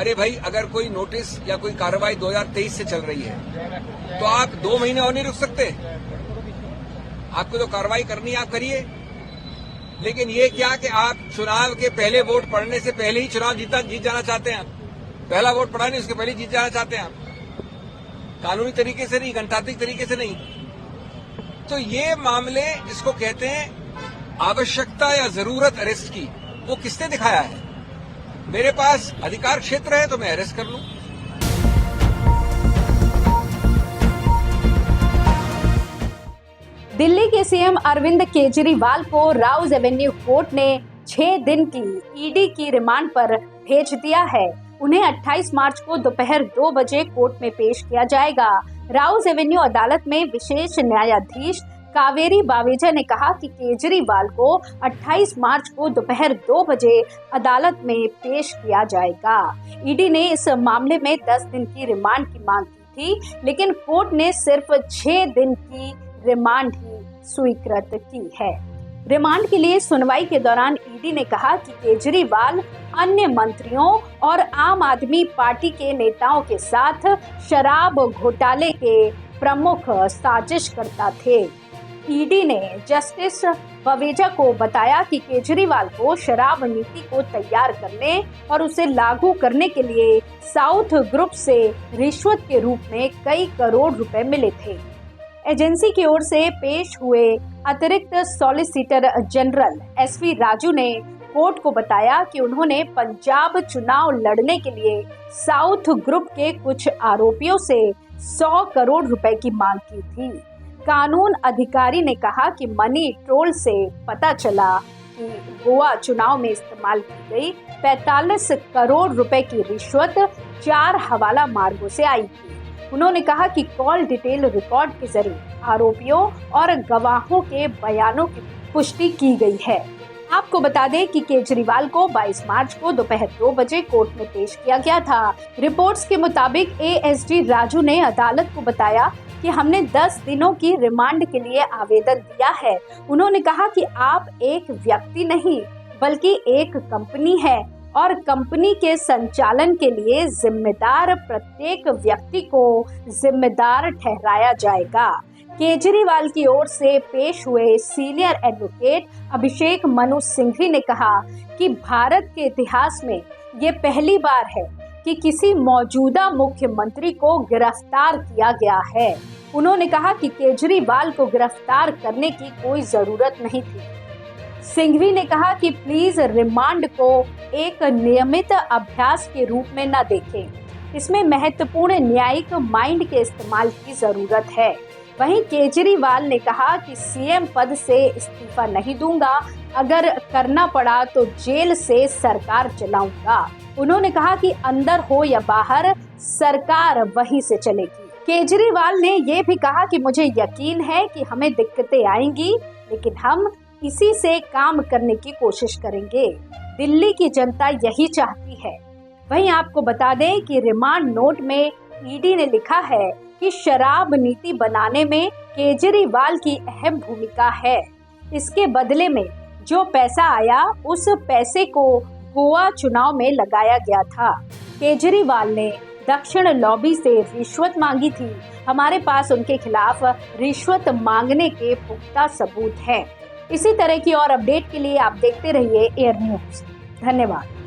अरे भाई, अगर कोई नोटिस या कोई कार्रवाई 2023 से चल रही है तो आप 2 महीने और नहीं रुक सकते? आपको जो कार्रवाई करनी है आप करिए, लेकिन ये क्या कि आप चुनाव के पहले वोट पड़ने से पहले ही चुनाव जीत जाना चाहते हैं। पहला वोट पड़ा नहीं, उसके पहले जीत जाना चाहते हैं आप, कानूनी तरीके से नहीं, गणतांत्रिक तरीके से नहीं। तो ये मामले जिसको कहते हैं आवश्यकता या जरूरत अरेस्ट की, वो किसने दिखाया है? मेरे पास अधिकार क्षेत्र है तो मैं अरेस्ट कर लूं। दिल्ली के सीएम अरविंद केजरीवाल को राउज एवेन्यू कोर्ट ने 6 दिन की ईडी की रिमांड पर भेज दिया है। उन्हें 28 मार्च को दोपहर 2 बजे कोर्ट में पेश किया जाएगा। राउज एवेन्यू अदालत में विशेष न्यायाधीश कावेरी बावेजा ने कहा कि केजरीवाल को 28 मार्च को दोपहर 2 बजे अदालत में पेश किया जाएगा। ईडी ने इस मामले में 10 दिन की रिमांड की मांग की थी, लेकिन कोर्ट ने सिर्फ 6 दिन की रिमांड ही स्वीकृत की है। रिमांड के लिए सुनवाई के दौरान ईडी ने कहा कि केजरीवाल अन्य मंत्रियों और आम आदमी पार्टी के नेताओं के साथ शराब घोटाले के प्रमुख साजिशकर्ता थे। ईडी ने जस्टिस बावेजा को बताया कि केजरीवाल को शराब नीति को तैयार करने और उसे लागू करने के लिए साउथ ग्रुप से रिश्वत के रूप में कई करोड़ रुपए मिले थे। एजेंसी की ओर से पेश हुए अतिरिक्त सॉलिसिटर जनरल एसवी राजू ने कोर्ट को बताया कि उन्होंने पंजाब चुनाव लड़ने के लिए साउथ ग्रुप के कुछ आरोपियों से 100 करोड़ रुपए की मांग की थी। कानून अधिकारी ने कहा कि मनी ट्रोल से पता चला कि गोवा चुनाव में इस्तेमाल की गई 45 करोड़ रुपए की रिश्वत 4 हवाला मार्गों से आई थी। उन्होंने कहा कि कॉल डिटेल रिकॉर्ड के जरिए आरोपियों और गवाहों के बयानों की पुष्टि की गई है। आपको बता दें कि केजरीवाल को 22 मार्च को दोपहर 2 बजे कोर्ट में पेश किया गया था। रिपोर्ट्स के मुताबिक एएसडी राजू ने अदालत को बताया कि हमने 10 दिनों की रिमांड के लिए आवेदन दिया है। उन्होंने कहा कि आप एक व्यक्ति नहीं बल्कि एक कंपनी है और कंपनी के संचालन के लिए जिम्मेदार प्रत्येक व्यक्ति को जिम्मेदार ठहराया जाएगा। केजरीवाल की ओर से पेश हुए सीनियर एडवोकेट अभिषेक मनु सिंघवी ने कहा कि भारत के इतिहास में ये पहली बार है कि किसी मौजूदा मुख्यमंत्री को गिरफ्तार किया गया है। उन्होंने कहा कि केजरीवाल को गिरफ्तार करने की कोई जरूरत नहीं थी। सिंघवी ने कहा कि प्लीज रिमांड को एक नियमित अभ्यास के रूप में न देखें। इसमें महत्वपूर्ण न्यायिक माइंड के इस्तेमाल की जरूरत है। वहीं केजरीवाल ने कहा कि सीएम पद से इस्तीफा नहीं दूंगा, अगर करना पड़ा तो जेल से सरकार चलाऊंगा। उन्होंने कहा कि अंदर हो या बाहर सरकार वहीं से चलेगी। केजरीवाल ने ये भी कहा कि मुझे यकीन है कि हमें दिक्कतें आएंगी, लेकिन हम इसी से काम करने की कोशिश करेंगे। दिल्ली की जनता यही चाहती है। वहीं आपको बता दें कि रिमांड नोट में ईडी ने लिखा है कि शराब नीति बनाने में केजरीवाल की अहम भूमिका है। इसके बदले में जो पैसा आया उस पैसे को गोवा चुनाव में लगाया गया था। केजरीवाल ने दक्षिण लॉबी से रिश्वत मांगी थी। हमारे पास उनके खिलाफ रिश्वत मांगने के पुख्ता सबूत हैं। इसी तरह की और अपडेट के लिए आप देखते रहिए एयर न्यूज। धन्यवाद।